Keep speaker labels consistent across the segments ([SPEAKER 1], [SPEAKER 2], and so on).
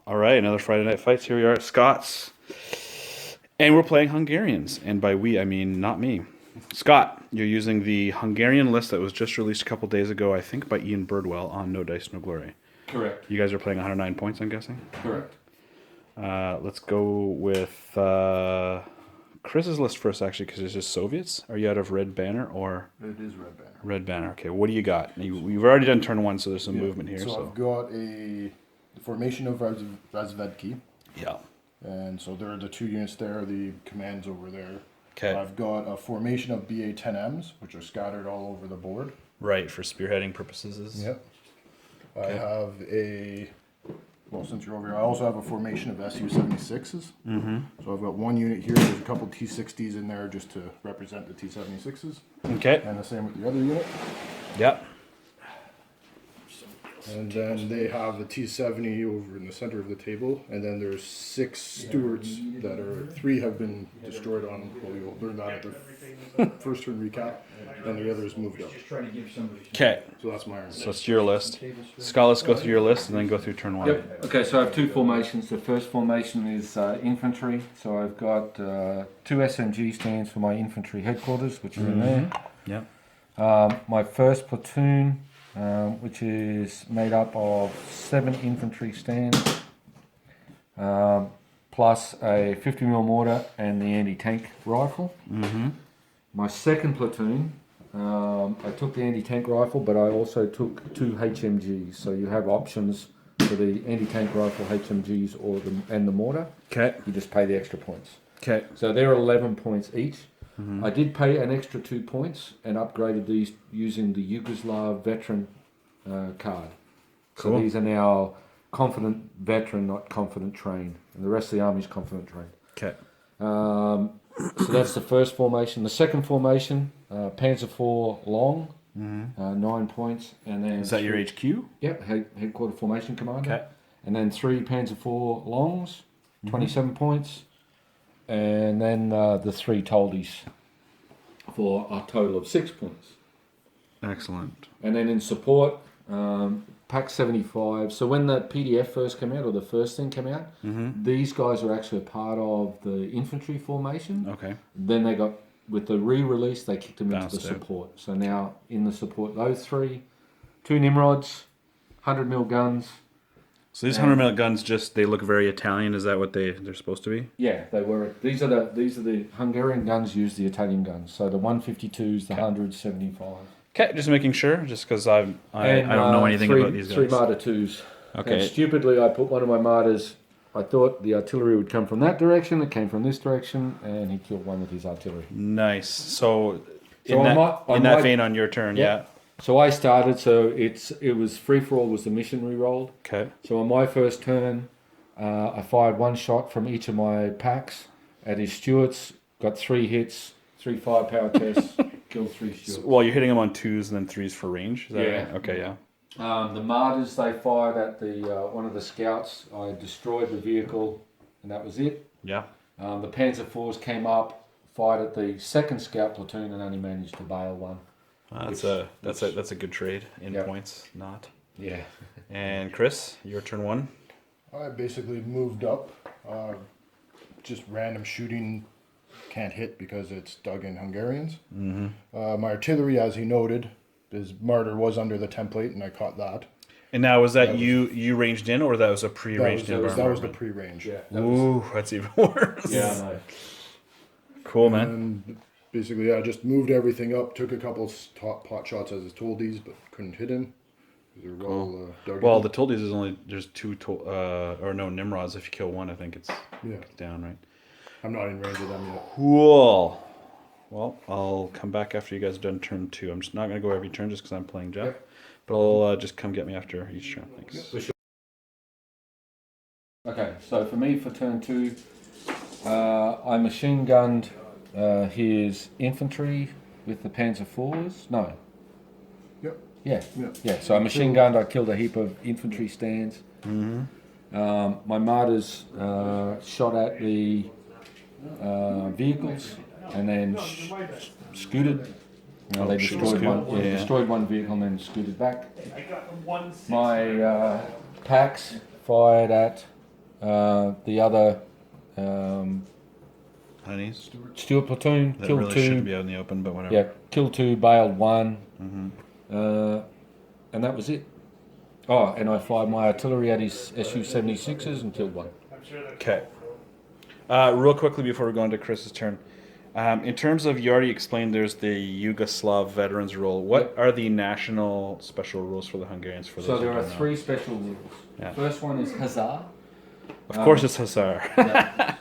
[SPEAKER 1] All right, another Friday Night Fights. Here we are at Scott's. And we're playing Hungarians. And by we, I mean not me. Scott, you're using the Hungarian list that was just released a couple days ago, I think by Ian Birdwell on No Dice, No Glory.
[SPEAKER 2] Correct.
[SPEAKER 1] You guys are playing 109 points, I'm guessing?
[SPEAKER 2] Correct.
[SPEAKER 1] Let's go with Chris's list first, actually, because it's just Soviets. Are you out of Red Banner or?
[SPEAKER 3] It is Red Banner.
[SPEAKER 1] Red Banner. Okay, what do you got? You've already done turn one, so there's some movement here.
[SPEAKER 3] So I've got the formation of Razvedki.
[SPEAKER 1] Yeah.
[SPEAKER 3] And so there are the two units there, the commands over there.
[SPEAKER 1] Okay.
[SPEAKER 3] I've got a formation of BA-10Ms, which are scattered all over the board.
[SPEAKER 1] Right, for spearheading purposes.
[SPEAKER 3] Yep.
[SPEAKER 1] Okay.
[SPEAKER 3] I have since you're over here, I also have a formation of SU-76s.
[SPEAKER 1] Mm-hmm.
[SPEAKER 3] So I've got one unit here, there's a couple T-60s in there just to represent the T-76s.
[SPEAKER 1] Okay.
[SPEAKER 3] And the same with the other unit.
[SPEAKER 1] Yep.
[SPEAKER 3] And then they have the T-70 over in the center of the table, and then there's 6 Stuarts that are 3 have been destroyed on. Well, you'll learn that at the first turn recap, and the others moved up.
[SPEAKER 1] Okay.
[SPEAKER 3] So that's my army.
[SPEAKER 1] So it's your list. Scott, let's go through your list and then go through turn one.
[SPEAKER 2] Yep. Okay, so I have two formations. The first formation is infantry. So I've got 2 SMG stands for my infantry headquarters, which is in there.
[SPEAKER 1] Yep.
[SPEAKER 2] My first platoon, which is made up of 7 infantry stands, plus a 50mm mortar and the anti-tank rifle.
[SPEAKER 1] Mm-hmm.
[SPEAKER 2] My second platoon, I took the anti-tank rifle, but I also took 2 HMGs. So you have options for the anti-tank rifle, HMGs, and the mortar.
[SPEAKER 1] Okay.
[SPEAKER 2] You just pay the extra points.
[SPEAKER 1] Okay.
[SPEAKER 2] So they're 11 points each.
[SPEAKER 1] Mm-hmm.
[SPEAKER 2] I did pay an extra 2 points and upgraded these using the Yugoslav veteran card.
[SPEAKER 1] Cool.
[SPEAKER 2] So these are now confident veteran, not confident trained, and the rest of the army is confident trained.
[SPEAKER 1] Okay.
[SPEAKER 2] So that's the first formation. The second formation, Panzer IV long, 9 points, and then
[SPEAKER 1] Is that your HQ?
[SPEAKER 2] Yep, headquarter formation commander.
[SPEAKER 1] Okay.
[SPEAKER 2] And then 3 Panzer IV longs, 27 points, and then the 3 Toldies for a total of 6 points.
[SPEAKER 1] Excellent.
[SPEAKER 2] And then in support, Pack 75. So when the PDF first came out, or the first thing came out, these guys are actually a part of the infantry formation.
[SPEAKER 1] Okay.
[SPEAKER 2] Then they got, with the re-release, they kicked them
[SPEAKER 1] Bounced
[SPEAKER 2] into the
[SPEAKER 1] out.
[SPEAKER 2] support. So now in the support, those 3, 2 Nimrods, 100mm guns.
[SPEAKER 1] So these 100mm guns they look very Italian. Is that what they're supposed to be?
[SPEAKER 2] Yeah, they were. These are the Hungarian guns use the Italian guns. So the 152s, the 100s, 75.
[SPEAKER 1] Okay, just making sure, just because I don't know anything about these guys.
[SPEAKER 2] 3 Marder 2s.
[SPEAKER 1] Okay.
[SPEAKER 2] And stupidly, I put one of my Martyrs. I thought the artillery would come from that direction. It came from this direction, and he killed one with his artillery.
[SPEAKER 1] Nice. So
[SPEAKER 2] So
[SPEAKER 1] in
[SPEAKER 2] on
[SPEAKER 1] that
[SPEAKER 2] my-
[SPEAKER 1] vein, on your turn,
[SPEAKER 2] Yeah.
[SPEAKER 1] yeah.
[SPEAKER 2] So I started. So it was free for all. Was the mission re-rolled?
[SPEAKER 1] Okay.
[SPEAKER 2] So on my first turn, I fired 1 shot from each of my packs at his Stuarts. Got 3 hits, 3 firepower tests, killed 3 Stuarts.
[SPEAKER 1] Well, you're hitting them on 2s and then 3s for range. Is that
[SPEAKER 2] Yeah.
[SPEAKER 1] right? Okay, yeah.
[SPEAKER 2] The Martyrs, they fired at the one of the scouts. I destroyed the vehicle, and that was it.
[SPEAKER 1] Yeah.
[SPEAKER 2] The Panzer IVs came up, fired at the second scout platoon, and only managed to bail one.
[SPEAKER 1] That's a good trade in
[SPEAKER 2] Yeah.
[SPEAKER 1] points. Not.
[SPEAKER 2] Yeah.
[SPEAKER 1] And Chris, your turn 1.
[SPEAKER 3] I basically moved up. Just random shooting can't hit because it's dug in Hungarians.
[SPEAKER 1] Mm-hmm.
[SPEAKER 3] My artillery, as he noted, his Martyr was under the template, and I caught that.
[SPEAKER 1] And now was that you ranged in, or that was a pre-ranged
[SPEAKER 3] That was
[SPEAKER 1] environment?
[SPEAKER 3] the pre-range.
[SPEAKER 2] Yeah.
[SPEAKER 1] Ooh, that's even worse.
[SPEAKER 2] Yeah, I know.
[SPEAKER 1] Cool, man.
[SPEAKER 3] And basically, I just moved everything up, took a couple pot shots as his Toldies, but couldn't hit him. They're well dug
[SPEAKER 1] Well,
[SPEAKER 3] in.
[SPEAKER 1] the Toldies is only there's 2 or no Nimrods. If you kill one, I think it's
[SPEAKER 3] Yeah.
[SPEAKER 1] down, right?
[SPEAKER 3] I'm not in range of them yet.
[SPEAKER 1] Cool. Well, I'll come back after you guys are done turn 2. I'm just not going to go every turn just because I'm playing Jeff.
[SPEAKER 2] Yep.
[SPEAKER 1] But I'll just come get me after each turn. Thanks.
[SPEAKER 2] Okay, so for me, for turn 2, I machine gunned his infantry with the Panzer IVs. No.
[SPEAKER 3] Yep.
[SPEAKER 2] Yeah.
[SPEAKER 3] Yep.
[SPEAKER 2] Yeah, so I machine gunned, I killed a heap of infantry stands. My Martyrs shot at the vehicles and then scooted. They destroyed one. Yeah, destroyed one vehicle and then scooted back. My packs fired at the other
[SPEAKER 1] Honeys.
[SPEAKER 2] Stuart platoon,
[SPEAKER 1] That
[SPEAKER 2] killed
[SPEAKER 1] really
[SPEAKER 2] 2.
[SPEAKER 1] shouldn't be out in the open, but whatever.
[SPEAKER 2] Yeah, killed 2, bailed 1,
[SPEAKER 1] Mm-hmm.
[SPEAKER 2] and that was it. Oh, and I fired my artillery at his Su-76s and killed 1.
[SPEAKER 1] Okay. Real quickly before we go into Chris's turn, in terms of, you already explained there's the Yugoslav veterans rule. What
[SPEAKER 2] Yep.
[SPEAKER 1] are the national special rules for the Hungarians for those?
[SPEAKER 2] So
[SPEAKER 1] who
[SPEAKER 2] there are
[SPEAKER 1] don't know?
[SPEAKER 2] 3 special rules.
[SPEAKER 1] Yeah.
[SPEAKER 2] First one is Hussar,
[SPEAKER 1] Of course, it's Hussar.
[SPEAKER 2] yeah,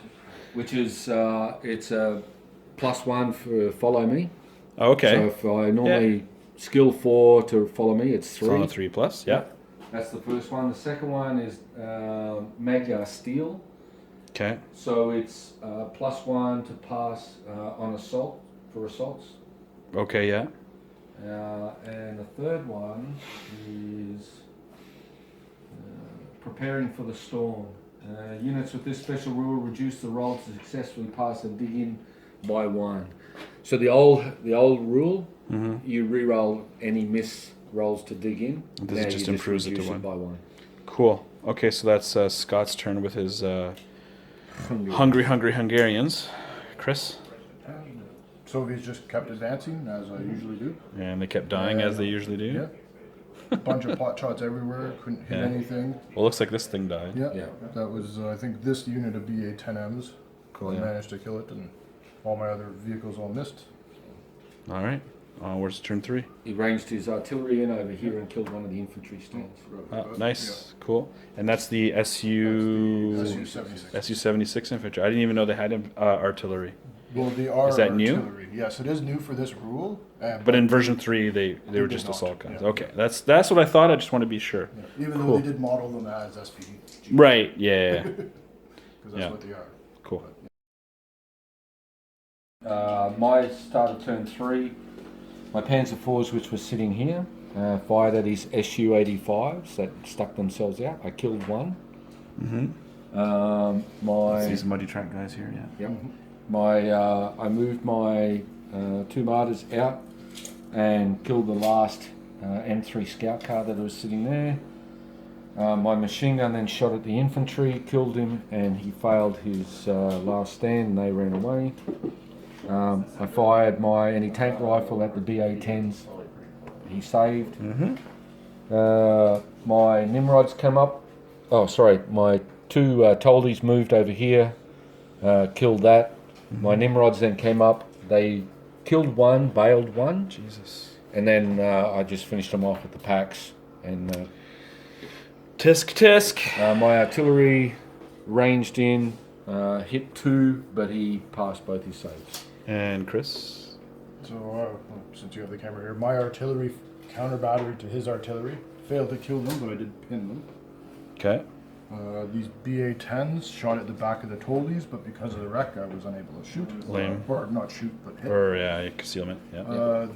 [SPEAKER 2] which is it's a +1 for follow me.
[SPEAKER 1] Okay.
[SPEAKER 2] So if I normally skill 4 to follow me, it's 3.
[SPEAKER 1] So on a 3+. Yeah.
[SPEAKER 2] That's the first one. The second one is Magyar Steel.
[SPEAKER 1] Okay.
[SPEAKER 2] So it's +1 to pass on assault for assaults.
[SPEAKER 1] Okay. Yeah.
[SPEAKER 2] And the third one is preparing for the storm. Units with this special rule reduce the roll to successfully pass and dig in by 1. So the old rule, you re-roll any miss rolls to dig in.
[SPEAKER 1] This
[SPEAKER 2] Now
[SPEAKER 1] just
[SPEAKER 2] you
[SPEAKER 1] improves it to
[SPEAKER 2] reduce
[SPEAKER 1] 1.
[SPEAKER 2] by 1.
[SPEAKER 1] Cool. Okay, so that's Scott's turn with his hungry Hungarians. Chris?
[SPEAKER 3] Soviets just kept advancing, as I usually do.
[SPEAKER 1] And they kept dying as they usually do.
[SPEAKER 3] Yeah. A bunch of pot shots everywhere, couldn't hit
[SPEAKER 1] Yeah.
[SPEAKER 3] anything.
[SPEAKER 1] Well, looks like this thing died.
[SPEAKER 3] Yeah.
[SPEAKER 2] Yeah.
[SPEAKER 3] That was, I think, this unit of BA-10Ms.
[SPEAKER 1] Cool,
[SPEAKER 3] I
[SPEAKER 1] yeah.
[SPEAKER 3] managed to kill it, and all my other vehicles all missed.
[SPEAKER 1] All right. Where's turn 3?
[SPEAKER 2] He ranged his artillery in over here and killed one of the infantry stands.
[SPEAKER 1] Nice. Cool. And that's the SU...
[SPEAKER 3] SU-76.
[SPEAKER 1] SU-76 infantry. I didn't even know they had artillery.
[SPEAKER 3] Well, they are
[SPEAKER 1] Is that new?
[SPEAKER 3] artillery. Yes, it is new for this rule.
[SPEAKER 1] But in version 3, they were
[SPEAKER 3] did
[SPEAKER 1] just
[SPEAKER 3] not,
[SPEAKER 1] assault guns.
[SPEAKER 3] yeah.
[SPEAKER 1] Okay, that's what I thought. I just want to be sure.
[SPEAKER 3] Yeah. Even
[SPEAKER 1] Cool.
[SPEAKER 3] though they did model them as SPG.
[SPEAKER 1] Right. Yeah.
[SPEAKER 3] Because that's
[SPEAKER 1] Yeah.
[SPEAKER 3] what they are.
[SPEAKER 1] Cool.
[SPEAKER 2] My start of turn 3, my Panzer IVs, which were sitting here, fired at his Su-85s that stuck themselves out. I killed 1. My
[SPEAKER 1] These muddy track guys here. Yeah.
[SPEAKER 2] Yep. I moved my 2 martyrs out and killed the last M3 scout car that was sitting there. My machine gun then shot at the infantry, killed him, and he failed his last stand and they ran away. I fired my anti-tank rifle at the BA-10s. He saved. My Nimrods came up. Oh, sorry. My 2 Toldies moved over here, killed that. My Nimrods then came up. They killed 1, bailed 1.
[SPEAKER 1] Jesus.
[SPEAKER 2] And then I just finished them off with the packs. And
[SPEAKER 1] Tisk.
[SPEAKER 2] my artillery ranged in, hit 2, but he passed both his saves.
[SPEAKER 1] And Chris?
[SPEAKER 3] So, since you have the camera here, my artillery counter battery to his artillery failed to kill them, but I did pin them.
[SPEAKER 1] Okay.
[SPEAKER 3] These BA-10s shot at the back of the Toldies, but because of the wreck, I was unable to shoot.
[SPEAKER 1] Lame.
[SPEAKER 3] Or not shoot, but hit.
[SPEAKER 1] Or yeah, concealment. Yeah.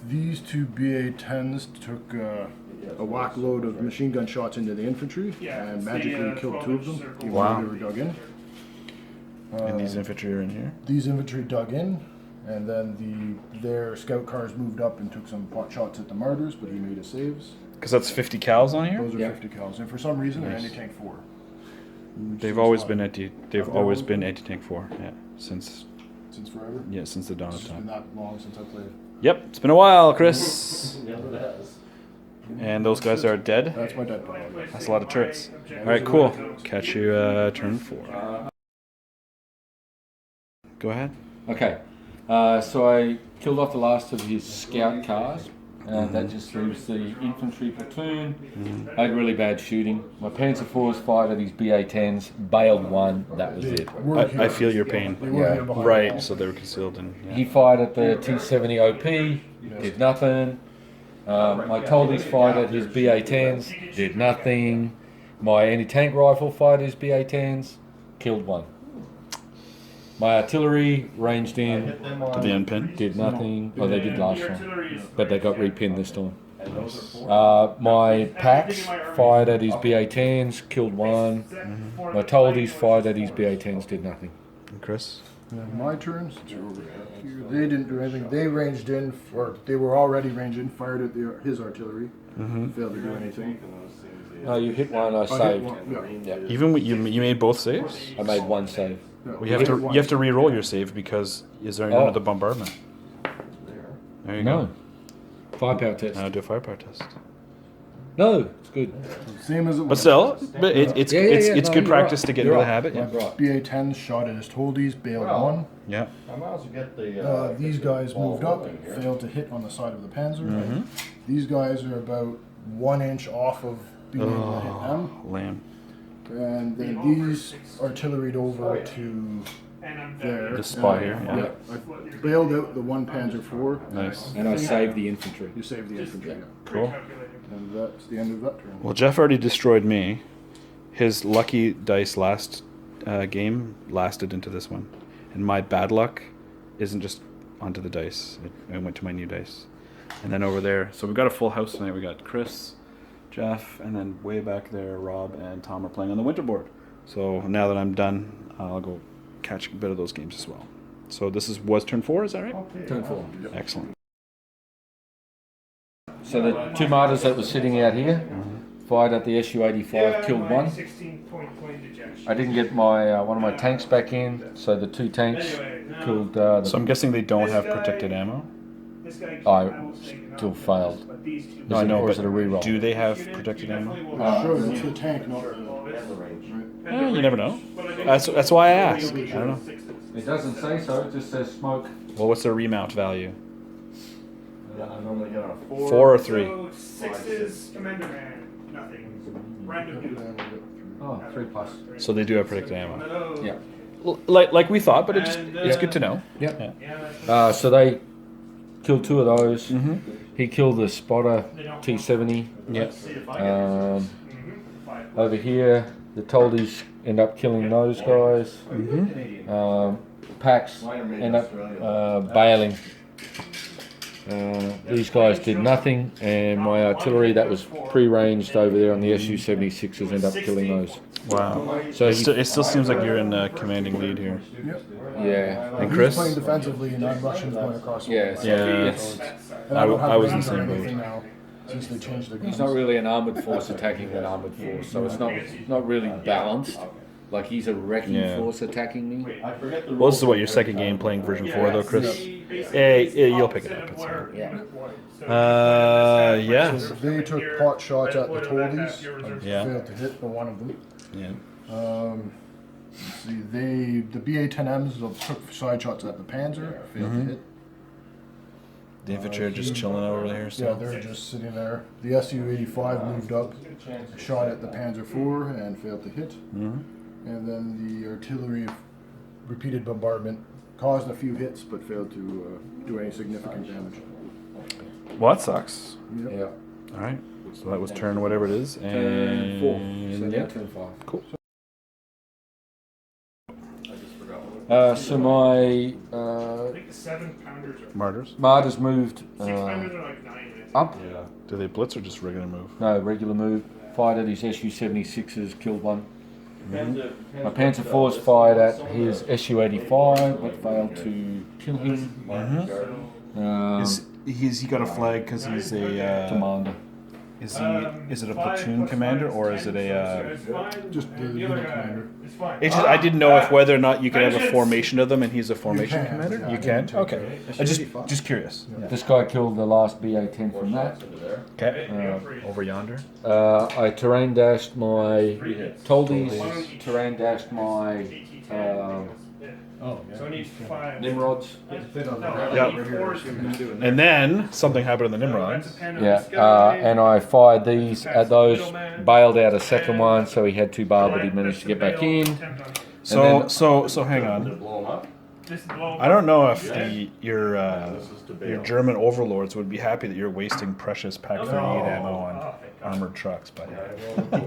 [SPEAKER 3] These 2 BA-10s took a whack load of machine gun shots into the infantry and magically killed 2 of them, even
[SPEAKER 1] Wow.
[SPEAKER 3] though they were dug in.
[SPEAKER 1] And these infantry are in here.
[SPEAKER 3] These infantry dug in, and then their scout cars moved up and took some pot shots at the martyrs, but he made his saves.
[SPEAKER 1] Because that's 50 cals on here.
[SPEAKER 3] Those are
[SPEAKER 2] Yeah.
[SPEAKER 3] 50 cals, and for some reason they're
[SPEAKER 1] Nice.
[SPEAKER 3] anti-tank 4.
[SPEAKER 1] They've always been
[SPEAKER 3] Have
[SPEAKER 1] They've
[SPEAKER 3] they
[SPEAKER 1] always
[SPEAKER 3] always
[SPEAKER 1] been
[SPEAKER 3] been?
[SPEAKER 1] anti-tank 4. Yeah. Since
[SPEAKER 3] Since forever.
[SPEAKER 1] the dawn
[SPEAKER 3] It's
[SPEAKER 1] of
[SPEAKER 3] just been
[SPEAKER 1] time.
[SPEAKER 3] that long since I played.
[SPEAKER 1] Yep. It's been a while, Chris. And those guys are dead.
[SPEAKER 3] That's my dead dog.
[SPEAKER 1] That's a lot of turrets. All right. Cool. Catch you turn 4. Go ahead.
[SPEAKER 2] Okay, so I killed off the last of his scout cars. That just leaves the infantry platoon. I had really bad shooting. My Panzer IVs fired at his BA-10s, bailed 1, that was it.
[SPEAKER 1] I feel your pain.
[SPEAKER 3] They were
[SPEAKER 2] Yeah.
[SPEAKER 3] here behind the wall.
[SPEAKER 1] Right. So they were concealed and.
[SPEAKER 2] He fired at the T-70 OP, did nothing. My Toldies fired at his BA-10s, did nothing. My anti-tank rifle fired at his BA-10s, killed 1. My artillery ranged in,
[SPEAKER 1] Did they unpin?
[SPEAKER 2] did nothing. Oh, they did last time, but they got repinned this time. My packs fired at his BA-10s, killed 1. My Toldies fired at his BA-10s, did nothing.
[SPEAKER 1] And Chris?
[SPEAKER 3] My turn, since you're over here, they didn't do anything. They ranged in, or they were already ranged in, fired at his artillery, failed to do anything.
[SPEAKER 2] No, you hit one. I
[SPEAKER 3] I hit
[SPEAKER 2] saved.
[SPEAKER 3] one, yeah.
[SPEAKER 2] Yeah.
[SPEAKER 1] Even you made both saves.
[SPEAKER 2] I made one save.
[SPEAKER 3] Yeah,
[SPEAKER 1] Well, you have to re-roll your save because is there none of the bombardment? There you
[SPEAKER 2] No.
[SPEAKER 1] go.
[SPEAKER 2] Firepower test.
[SPEAKER 1] Now do a firepower test.
[SPEAKER 2] No, it's good.
[SPEAKER 3] Same as it
[SPEAKER 1] But
[SPEAKER 3] was.
[SPEAKER 1] still, but it's
[SPEAKER 2] Yeah,
[SPEAKER 1] it's
[SPEAKER 2] no,
[SPEAKER 1] good
[SPEAKER 2] you're
[SPEAKER 1] practice
[SPEAKER 2] right.
[SPEAKER 1] to get
[SPEAKER 2] You're
[SPEAKER 1] into the
[SPEAKER 2] right.
[SPEAKER 1] habit. Yeah.
[SPEAKER 2] Right.
[SPEAKER 3] BA-10 shot at his toldies, bailed one.
[SPEAKER 1] Yeah.
[SPEAKER 4] I might as well get the.
[SPEAKER 3] These guys
[SPEAKER 4] ball
[SPEAKER 3] moved up,
[SPEAKER 4] rolling here.
[SPEAKER 3] failed to hit on the side of the Panzer.
[SPEAKER 1] Mm-hmm.
[SPEAKER 3] These guys are about 1 inch off of being able to hit
[SPEAKER 1] Oh,
[SPEAKER 3] them.
[SPEAKER 1] lamb.
[SPEAKER 3] And then these artilleried over to there.
[SPEAKER 1] This spot here, yeah.
[SPEAKER 3] I bailed out the one Panzer IV.
[SPEAKER 1] Nice.
[SPEAKER 2] And I saved the infantry.
[SPEAKER 3] You saved the infantry. Yeah.
[SPEAKER 1] Cool.
[SPEAKER 3] And that's the end of that turn.
[SPEAKER 1] Well, Jeff already destroyed me. His lucky dice last game lasted into this one, and my bad luck isn't just onto the dice. It went to my new dice, and then over there. So we've got a full house tonight. We got Chris, Jeff, and then way back there, Rob and Tom are playing on the winter board. So now that I'm done, I'll go catch a bit of those games as well. So this was turn 4, is that right?
[SPEAKER 2] Turn 4.
[SPEAKER 1] Excellent.
[SPEAKER 2] So the two martyrs that were sitting out here fired at the Su-85, killed one. I didn't get my one of my tanks back in, so the two tanks killed.
[SPEAKER 1] So I'm guessing they don't have protected ammo.
[SPEAKER 2] I still failed.
[SPEAKER 1] No, I know,
[SPEAKER 2] or is
[SPEAKER 1] but
[SPEAKER 2] it a reroll?
[SPEAKER 1] do they have protected ammo?
[SPEAKER 3] Sure, it's the tank, not the...
[SPEAKER 1] You never know. That's why I asked. I don't know.
[SPEAKER 2] It doesn't say so. It just says smoke.
[SPEAKER 1] Well, what's their remount value?
[SPEAKER 4] I normally get on a 4.
[SPEAKER 1] 4 or 3?
[SPEAKER 5] So 6 Commander Man, nothing. Random
[SPEAKER 2] Oh, 3+.
[SPEAKER 1] So they do have protected ammo.
[SPEAKER 5] No.
[SPEAKER 2] Yeah.
[SPEAKER 1] Like we thought, but it's good to know.
[SPEAKER 2] Yeah.
[SPEAKER 1] Yeah.
[SPEAKER 2] So they killed 2 of those.
[SPEAKER 1] Mm-hmm.
[SPEAKER 2] He killed the spotter T70.
[SPEAKER 1] Yeah.
[SPEAKER 2] Over here, the Toldies end up killing those guys. Packs end up bailing. These guys did nothing, and my artillery that was pre-ranged over there on the Su-76s end up killing those.
[SPEAKER 1] Wow.
[SPEAKER 2] So
[SPEAKER 1] It still seems like you're in commanding lead here.
[SPEAKER 3] Yep.
[SPEAKER 2] yeah,
[SPEAKER 1] And
[SPEAKER 3] He's
[SPEAKER 1] Chris?
[SPEAKER 3] playing defensively and I'm Russians going across the
[SPEAKER 2] yeah,
[SPEAKER 3] wall.
[SPEAKER 2] so
[SPEAKER 1] Yeah.
[SPEAKER 2] it's,
[SPEAKER 3] And I don't have
[SPEAKER 1] I was in
[SPEAKER 3] range
[SPEAKER 1] the
[SPEAKER 3] or
[SPEAKER 1] same boat.
[SPEAKER 3] anything now since they changed the guns.
[SPEAKER 2] he's not really an armoured force attacking an armoured force, so it's not really balanced. Like he's a wrecking
[SPEAKER 1] Yeah.
[SPEAKER 2] force attacking me.
[SPEAKER 4] I forget the
[SPEAKER 1] Well, this is what your second game playing version 4, though, Chris. Hey, you'll pick it up. It's all right.
[SPEAKER 2] Yeah.
[SPEAKER 1] Yeah.
[SPEAKER 3] So they took pot shots at the Toldies and
[SPEAKER 1] Yeah.
[SPEAKER 3] failed to hit the one of them.
[SPEAKER 1] Yeah.
[SPEAKER 3] Let's see, the BA-10Ms took side shots at the Panzer, failed to hit.
[SPEAKER 1] The infantry are just chilling over there.
[SPEAKER 3] Yeah,
[SPEAKER 1] So.
[SPEAKER 3] they're just sitting there. The Su-85 moved up, shot at the Panzer IV and failed to hit.
[SPEAKER 1] Mhm.
[SPEAKER 3] And then the artillery repeated bombardment caused a few hits but failed to do any significant damage.
[SPEAKER 1] Well, that sucks.
[SPEAKER 3] Yep.
[SPEAKER 2] Yeah.
[SPEAKER 1] All right. So that was turn whatever it is.
[SPEAKER 2] Turn 4. So
[SPEAKER 1] And
[SPEAKER 2] now
[SPEAKER 1] yeah.
[SPEAKER 2] turn 5.
[SPEAKER 1] Cool.
[SPEAKER 2] So my
[SPEAKER 5] I think the 7-pounders are.
[SPEAKER 1] Martyrs.
[SPEAKER 2] martyrs moved
[SPEAKER 5] 6-pounders are like 9.
[SPEAKER 2] up.
[SPEAKER 4] Yeah.
[SPEAKER 1] Do they blitz or just regular move?
[SPEAKER 2] No, regular move. Fired at his Su-76s, killed one. My Panzer IVs fired at his Su-85, but failed to kill him.
[SPEAKER 1] Is he got a flag because he's a
[SPEAKER 2] Commander.
[SPEAKER 1] is it a platoon commander or is it a
[SPEAKER 3] Just the unit commander.
[SPEAKER 5] It's fine.
[SPEAKER 1] it's just, I didn't know if whether or not you could have a formation of them and he's a formation
[SPEAKER 3] can,
[SPEAKER 1] commander.
[SPEAKER 3] yeah.
[SPEAKER 1] You can. Okay. I just curious.
[SPEAKER 2] This guy killed the last BA-10 from that.
[SPEAKER 1] Okay. Over yonder.
[SPEAKER 2] I terrain dashed my Toldies, terrain dashed my
[SPEAKER 5] So I need 5.
[SPEAKER 2] Nimrods.
[SPEAKER 1] And then something happened in the Nimrods.
[SPEAKER 2] Yeah, and I fired these at those, bailed out a second one, so he had 2 bar, but he managed to get back in.
[SPEAKER 1] So hang on.
[SPEAKER 4] Blow 'em up.
[SPEAKER 1] I don't know if your German overlords would be happy that you're wasting precious Pack 38 ammo on armored trucks, but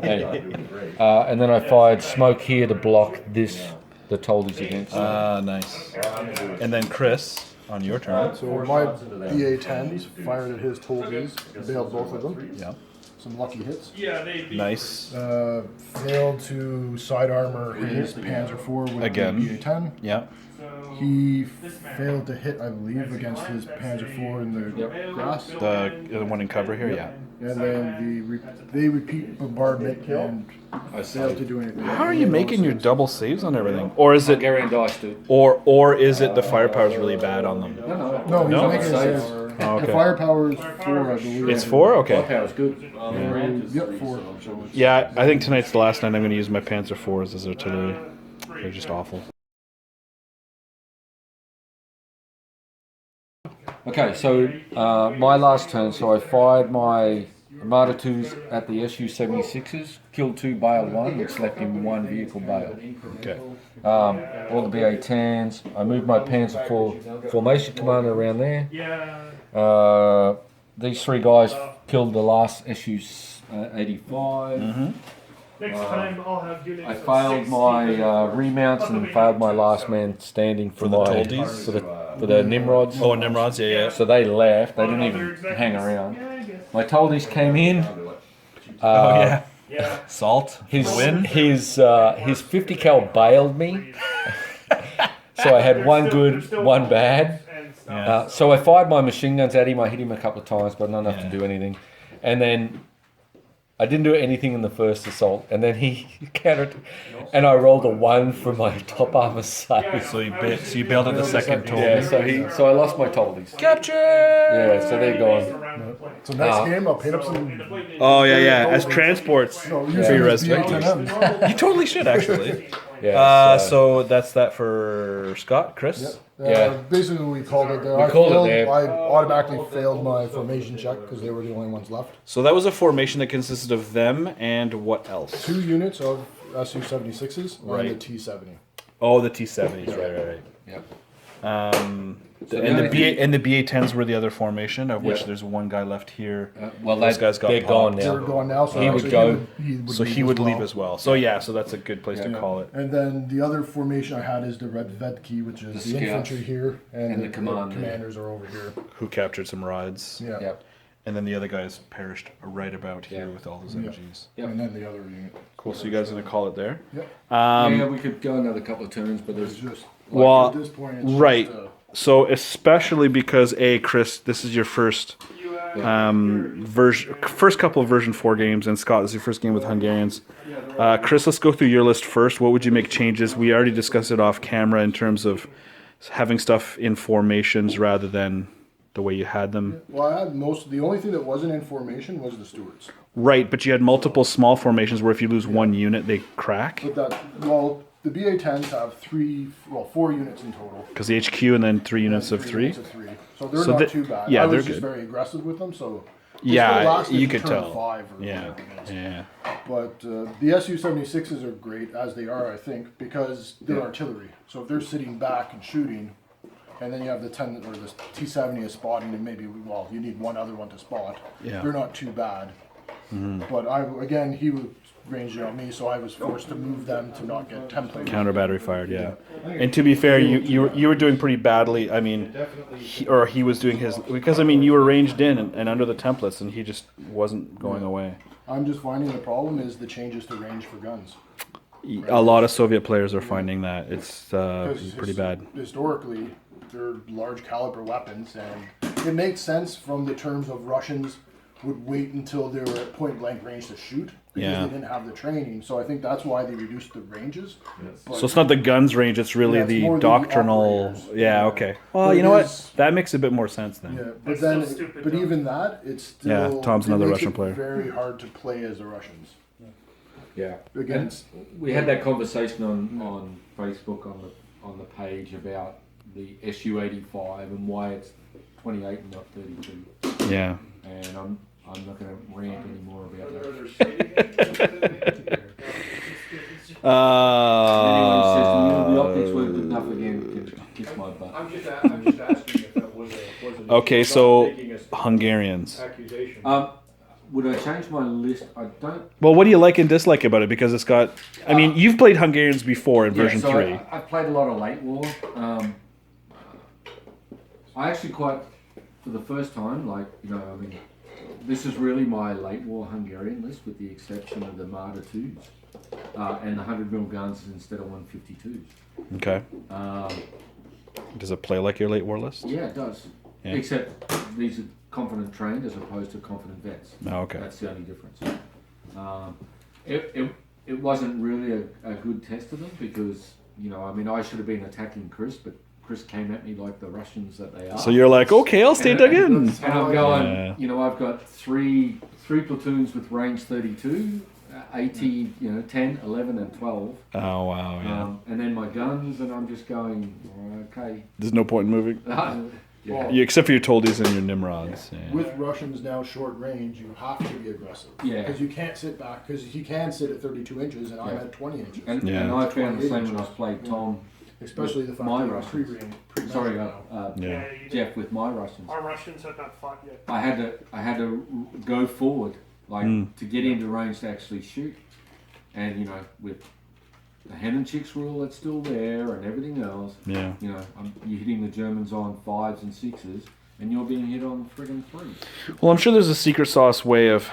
[SPEAKER 2] Hey. And then I fired smoke here to block the Toldies against.
[SPEAKER 1] nice. And then Chris, on your turn.
[SPEAKER 3] So my BA-10s fired at his Toldies, bailed both of them.
[SPEAKER 1] Yeah.
[SPEAKER 3] Some lucky hits.
[SPEAKER 1] Nice.
[SPEAKER 3] Failed to side armor his Panzer IV with
[SPEAKER 1] Again.
[SPEAKER 3] the BA-10.
[SPEAKER 1] Yeah.
[SPEAKER 3] He failed to hit, I believe, against his Panzer IV in the grass.
[SPEAKER 1] The one in cover here. Yeah.
[SPEAKER 3] and then they repeat bombardment and
[SPEAKER 2] I
[SPEAKER 3] fail to
[SPEAKER 2] see.
[SPEAKER 3] do anything.
[SPEAKER 1] How are you making your double saves on everything? Or is it,
[SPEAKER 2] Hungarian dice, dude.
[SPEAKER 1] or is it the firepower's really bad on them?
[SPEAKER 3] No, he's
[SPEAKER 1] No?
[SPEAKER 3] making
[SPEAKER 2] Saves.
[SPEAKER 3] saves.
[SPEAKER 1] Oh, okay.
[SPEAKER 3] The firepower is 4, I believe.
[SPEAKER 1] It's 4? Okay.
[SPEAKER 2] Firepower's good.
[SPEAKER 3] Yep, 4. So it's,
[SPEAKER 1] Yeah, I think tonight's the last night I'm going to use my Panzer IVs as artillery. They're just awful.
[SPEAKER 2] Okay, so my last turn, so I fired my Marder 2s at the Su-76s, killed 2, bailed 1, which left him 1 vehicle bailed.
[SPEAKER 1] Okay.
[SPEAKER 2] All the BA-10s. I moved my Panzer IV formation commander around there.
[SPEAKER 5] Yeah.
[SPEAKER 2] These 3 guys killed the last Su-85.
[SPEAKER 5] Next time I'll have units
[SPEAKER 2] I
[SPEAKER 5] of
[SPEAKER 2] failed
[SPEAKER 5] 6
[SPEAKER 2] my
[SPEAKER 5] people.
[SPEAKER 2] remounts and failed my last man standing for
[SPEAKER 1] the
[SPEAKER 2] my
[SPEAKER 1] Toldies?
[SPEAKER 2] for the Nimrods.
[SPEAKER 1] Oh, Nimrods, yeah.
[SPEAKER 2] So they left. They didn't even hang around.
[SPEAKER 5] Yeah, I guess.
[SPEAKER 2] My Toldies came in.
[SPEAKER 1] Oh, yeah.
[SPEAKER 5] Yeah.
[SPEAKER 1] Salt.
[SPEAKER 2] His 50 cal bailed me. So I had 1 good, 1 bad.
[SPEAKER 5] And stuff.
[SPEAKER 2] So I fired my machine guns at him. I hit him a couple of times, but not enough
[SPEAKER 1] Yeah.
[SPEAKER 2] to do anything. And then I didn't do anything in the first assault. And then he countered, and I rolled a 1 for my top armor save.
[SPEAKER 1] So you bailed at the second toll.
[SPEAKER 2] Yeah, so I lost my Toldies.
[SPEAKER 1] Capture!
[SPEAKER 2] Yeah, so they're gone.
[SPEAKER 5] Around the place.
[SPEAKER 3] so next
[SPEAKER 2] Ah.
[SPEAKER 3] game, I'll paint up some.
[SPEAKER 1] Oh, yeah. As transports.
[SPEAKER 3] No,
[SPEAKER 1] For
[SPEAKER 3] use
[SPEAKER 1] your
[SPEAKER 3] them as
[SPEAKER 1] resume.
[SPEAKER 3] BA-10M.
[SPEAKER 1] You totally should, actually.
[SPEAKER 2] Yeah.
[SPEAKER 1] So that's that for Scott, Chris.
[SPEAKER 2] Yeah.
[SPEAKER 3] Basically, we called it there.
[SPEAKER 2] We called it there.
[SPEAKER 3] I automatically failed my formation check because they were the only ones left.
[SPEAKER 1] So that was a formation that consisted of them and what else?
[SPEAKER 3] 2 units of Su-76s
[SPEAKER 1] Right.
[SPEAKER 3] and the T-70.
[SPEAKER 1] Oh, the T-70s, right.
[SPEAKER 2] Yep.
[SPEAKER 1] The
[SPEAKER 2] the only
[SPEAKER 1] and the BA-10s were the other formation, of which
[SPEAKER 2] Yeah.
[SPEAKER 1] there's one guy left here.
[SPEAKER 2] Well,
[SPEAKER 1] Those guys got
[SPEAKER 2] they're gone
[SPEAKER 1] popped.
[SPEAKER 3] They're
[SPEAKER 2] now.
[SPEAKER 3] gone now, so
[SPEAKER 2] He would
[SPEAKER 3] actually
[SPEAKER 2] go.
[SPEAKER 1] So he would leave as well. So yeah, so that's a good place to
[SPEAKER 3] Yeah.
[SPEAKER 1] call it.
[SPEAKER 3] And then the other formation I had is the Red Vedki, which is
[SPEAKER 2] The
[SPEAKER 3] the
[SPEAKER 2] scouts.
[SPEAKER 3] infantry here, and,
[SPEAKER 2] And
[SPEAKER 3] the
[SPEAKER 2] the command,
[SPEAKER 3] commanders are over here.
[SPEAKER 1] Who captured some rides.
[SPEAKER 3] Yeah.
[SPEAKER 2] Yep.
[SPEAKER 1] And then the other guys perished right about here
[SPEAKER 2] Yeah.
[SPEAKER 1] with all those
[SPEAKER 3] Yeah.
[SPEAKER 1] MGs.
[SPEAKER 2] Yep.
[SPEAKER 3] And then the other unit.
[SPEAKER 1] Cool. So you guys are gonna call it there?
[SPEAKER 3] Yep.
[SPEAKER 2] Yeah, we could go another couple of turns, but
[SPEAKER 3] It's
[SPEAKER 2] there's
[SPEAKER 3] just
[SPEAKER 1] Well,
[SPEAKER 3] at this point, it's
[SPEAKER 1] right.
[SPEAKER 3] Just,
[SPEAKER 1] So especially because Chris, this is your first first couple of version 4 games, and Scott, this is your first game with Hungarians. Chris, let's go through your list first. What would you make changes? We already discussed it off camera in terms of having stuff in formations rather than the way you had them.
[SPEAKER 3] well, I had most. The only thing that wasn't in formation was the Stuarts.
[SPEAKER 1] Right, but you had multiple small formations where if you lose one unit, they crack.
[SPEAKER 3] But the BA-10s have 4 units in total.
[SPEAKER 1] Because the HQ and then 3 units of 3.
[SPEAKER 3] Units of 3. So they're
[SPEAKER 1] So
[SPEAKER 3] not
[SPEAKER 1] the-
[SPEAKER 3] too bad.
[SPEAKER 1] yeah,
[SPEAKER 3] I was
[SPEAKER 1] they're
[SPEAKER 3] just
[SPEAKER 1] good.
[SPEAKER 3] very aggressive with them, so they
[SPEAKER 1] Yeah,
[SPEAKER 3] still lasted
[SPEAKER 1] you
[SPEAKER 3] to
[SPEAKER 1] could
[SPEAKER 3] turn
[SPEAKER 1] tell.
[SPEAKER 3] 5 or
[SPEAKER 1] Yeah,
[SPEAKER 3] whatever it is.
[SPEAKER 1] yeah.
[SPEAKER 3] But the Su-76s are great as they are, I think, because they're artillery. So if they're sitting back and shooting, and then you have the 10 or the T-70 is spotting, and maybe you need one other one to spot.
[SPEAKER 1] Yeah.
[SPEAKER 3] They're not too bad. But he was ranging on me, so I was forced to move them to not get templated.
[SPEAKER 1] Counter battery fired, yeah. And to be fair, you were doing pretty badly. I mean, he was doing his, because I mean you were ranged in and under the templates, and he just wasn't going away.
[SPEAKER 3] I'm just finding the problem is the changes to range for guns.
[SPEAKER 1] A lot of Soviet players are finding that it's
[SPEAKER 3] Because
[SPEAKER 1] pretty bad.
[SPEAKER 3] Historically, they're large caliber weapons, and it makes sense from the terms of Russians would wait until they were at point blank range to shoot because
[SPEAKER 1] Yeah.
[SPEAKER 3] they didn't have the training. So I think that's why they reduced the ranges. But
[SPEAKER 1] So it's not the guns range; it's really
[SPEAKER 3] Yeah, it's
[SPEAKER 1] the
[SPEAKER 3] more the
[SPEAKER 1] doctrinal.
[SPEAKER 3] operators.
[SPEAKER 1] Yeah,
[SPEAKER 3] Yeah.
[SPEAKER 1] okay. Well,
[SPEAKER 3] But
[SPEAKER 1] you
[SPEAKER 3] it
[SPEAKER 1] know what?
[SPEAKER 3] is-
[SPEAKER 1] That makes a bit more sense then.
[SPEAKER 3] yeah, but
[SPEAKER 5] That's
[SPEAKER 3] then,
[SPEAKER 5] still stupid,
[SPEAKER 3] but
[SPEAKER 5] Tom.
[SPEAKER 3] even that, it's still
[SPEAKER 1] Yeah, Tom's
[SPEAKER 3] it
[SPEAKER 1] another
[SPEAKER 3] makes
[SPEAKER 1] Russian
[SPEAKER 3] it
[SPEAKER 1] player.
[SPEAKER 3] Very hard to play as the Russians
[SPEAKER 2] yeah.
[SPEAKER 3] against.
[SPEAKER 2] We had that conversation on Facebook on the page about the Su-85 and why it's 28 and not 32.
[SPEAKER 1] Yeah.
[SPEAKER 2] And I'm not going to rant anymore about that. Anyone says to me, the optics weren't good enough again, can kiss my butt.
[SPEAKER 6] I'm just asking if that was a
[SPEAKER 1] Okay, so Hungarians.
[SPEAKER 6] accusation.
[SPEAKER 2] Would I change my list? I don't.
[SPEAKER 1] Well, what do you like and dislike about it? Because it's got. I mean, you've played Hungarians before in version
[SPEAKER 2] so
[SPEAKER 1] 3.
[SPEAKER 2] I played a lot of late war. I actually quite, for the first time, this is really my late war Hungarian list, with the exception of the Marder 2s and the 100mm guns instead of 152s.
[SPEAKER 1] Okay. Does it play like your late war list?
[SPEAKER 2] Yeah, it does.
[SPEAKER 1] Yeah.
[SPEAKER 2] Except these are confident trained as opposed to confident vets.
[SPEAKER 1] Oh, okay.
[SPEAKER 2] That's the only difference. It wasn't really a good test of them because, you know, I mean, I should have been attacking Chris, but Chris came at me like the Russians that they are.
[SPEAKER 1] So you're like, okay, I'll stay dug in.
[SPEAKER 2] And I'm going,
[SPEAKER 1] Yeah.
[SPEAKER 2] you know, I've got three platoons with range 32, 80, you know, 10, 11 and 12.
[SPEAKER 1] Oh, wow, yeah.
[SPEAKER 2] And then my guns, and I'm just going, okay.
[SPEAKER 1] There's no point in moving.
[SPEAKER 2] Yeah.
[SPEAKER 1] Except for your Toldies and your Nimrods. Yeah.
[SPEAKER 3] With Russians now short range, you have to be aggressive.
[SPEAKER 2] Yeah.
[SPEAKER 3] Because you can't sit back, because he can sit at 32 inches, and I'm
[SPEAKER 2] Yeah.
[SPEAKER 3] at 20 inches.
[SPEAKER 2] And,
[SPEAKER 1] Yeah.
[SPEAKER 2] and I found the
[SPEAKER 3] 28
[SPEAKER 2] same when I
[SPEAKER 3] inches.
[SPEAKER 2] played Tom.
[SPEAKER 3] Especially the fact
[SPEAKER 2] My
[SPEAKER 3] that you're
[SPEAKER 2] Russians.
[SPEAKER 3] pre-range.
[SPEAKER 2] Sorry,
[SPEAKER 1] Yeah.
[SPEAKER 5] you did.
[SPEAKER 2] Jeff with my Russians.
[SPEAKER 5] Our Russians have not fought yet.
[SPEAKER 2] I had to go forward, like to get into range to actually shoot, and you know with the hen and chicks rule that's still there and everything else.
[SPEAKER 1] Yeah.
[SPEAKER 2] You know, you're hitting the Germans on 5s and 6s, and you're being hit on friggin' 3s.
[SPEAKER 1] Well, I'm sure there's a secret sauce way of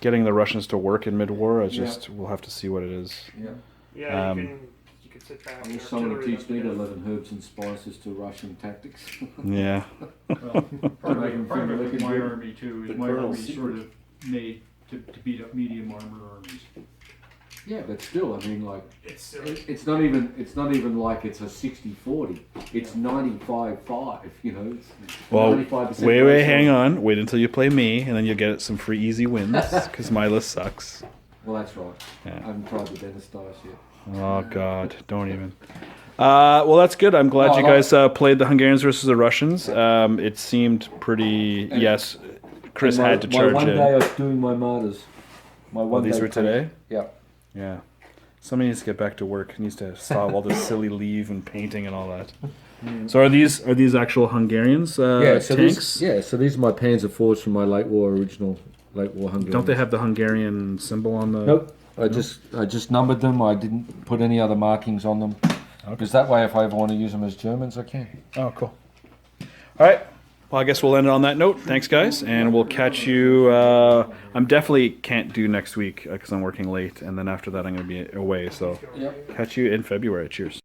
[SPEAKER 1] getting the Russians to work in mid-war. We'll have to see what it is.
[SPEAKER 2] Yeah.
[SPEAKER 5] Yeah, you can sit back.
[SPEAKER 2] I
[SPEAKER 5] and
[SPEAKER 2] wish someone would
[SPEAKER 5] artillery
[SPEAKER 2] teach me to
[SPEAKER 5] up
[SPEAKER 2] learn herbs and spices to Russian tactics.
[SPEAKER 1] Yeah.
[SPEAKER 6] Well, part
[SPEAKER 2] make 'em
[SPEAKER 6] of, part
[SPEAKER 2] feel
[SPEAKER 6] of it
[SPEAKER 2] looking
[SPEAKER 6] with my
[SPEAKER 2] good.
[SPEAKER 6] army too
[SPEAKER 3] The
[SPEAKER 6] is my
[SPEAKER 3] colonel's
[SPEAKER 6] army sort of made to beat up medium armor armies.
[SPEAKER 2] Yeah, but still, I mean, like
[SPEAKER 5] It's silly.
[SPEAKER 2] it's not even like it's a 60-40. It's 95-5. You know. It's
[SPEAKER 1] Well,
[SPEAKER 2] 95%
[SPEAKER 1] wait,
[SPEAKER 2] ratio.
[SPEAKER 1] hang on. Wait until you play me, and then you'll get some free easy wins, because my list sucks.
[SPEAKER 2] Well, that's right.
[SPEAKER 1] Yeah.
[SPEAKER 2] I haven't tried the dentist dice yet.
[SPEAKER 1] Oh, God. Don't even. Well, that's good. I'm glad you guys played the Hungarians versus the Russians. It seemed pretty... Yes, Chris
[SPEAKER 2] And
[SPEAKER 1] had to
[SPEAKER 2] my
[SPEAKER 1] charge
[SPEAKER 2] one
[SPEAKER 1] in.
[SPEAKER 2] day of doing my martyrs. My one
[SPEAKER 1] These
[SPEAKER 2] day
[SPEAKER 1] were today?
[SPEAKER 2] Yeah.
[SPEAKER 1] Yeah. Somebody needs to get back to work. Needs to stop all this silly leave and painting and all that. So are these actual Hungarians tanks?
[SPEAKER 2] So these are my Panzer IVs from my late war Hungarians.
[SPEAKER 1] Don't they have the Hungarian symbol on the...
[SPEAKER 2] Nope. I just numbered them. I didn't put any other markings on them. Because that way, if I ever want to use them as Germans, I can.
[SPEAKER 1] Oh, cool. All right. Well, I guess we'll end it on that note. Thanks, guys. And we'll catch you... I'm definitely can't do next week because I'm working late. And then after that, I'm going to be away. So catch you in February. Cheers.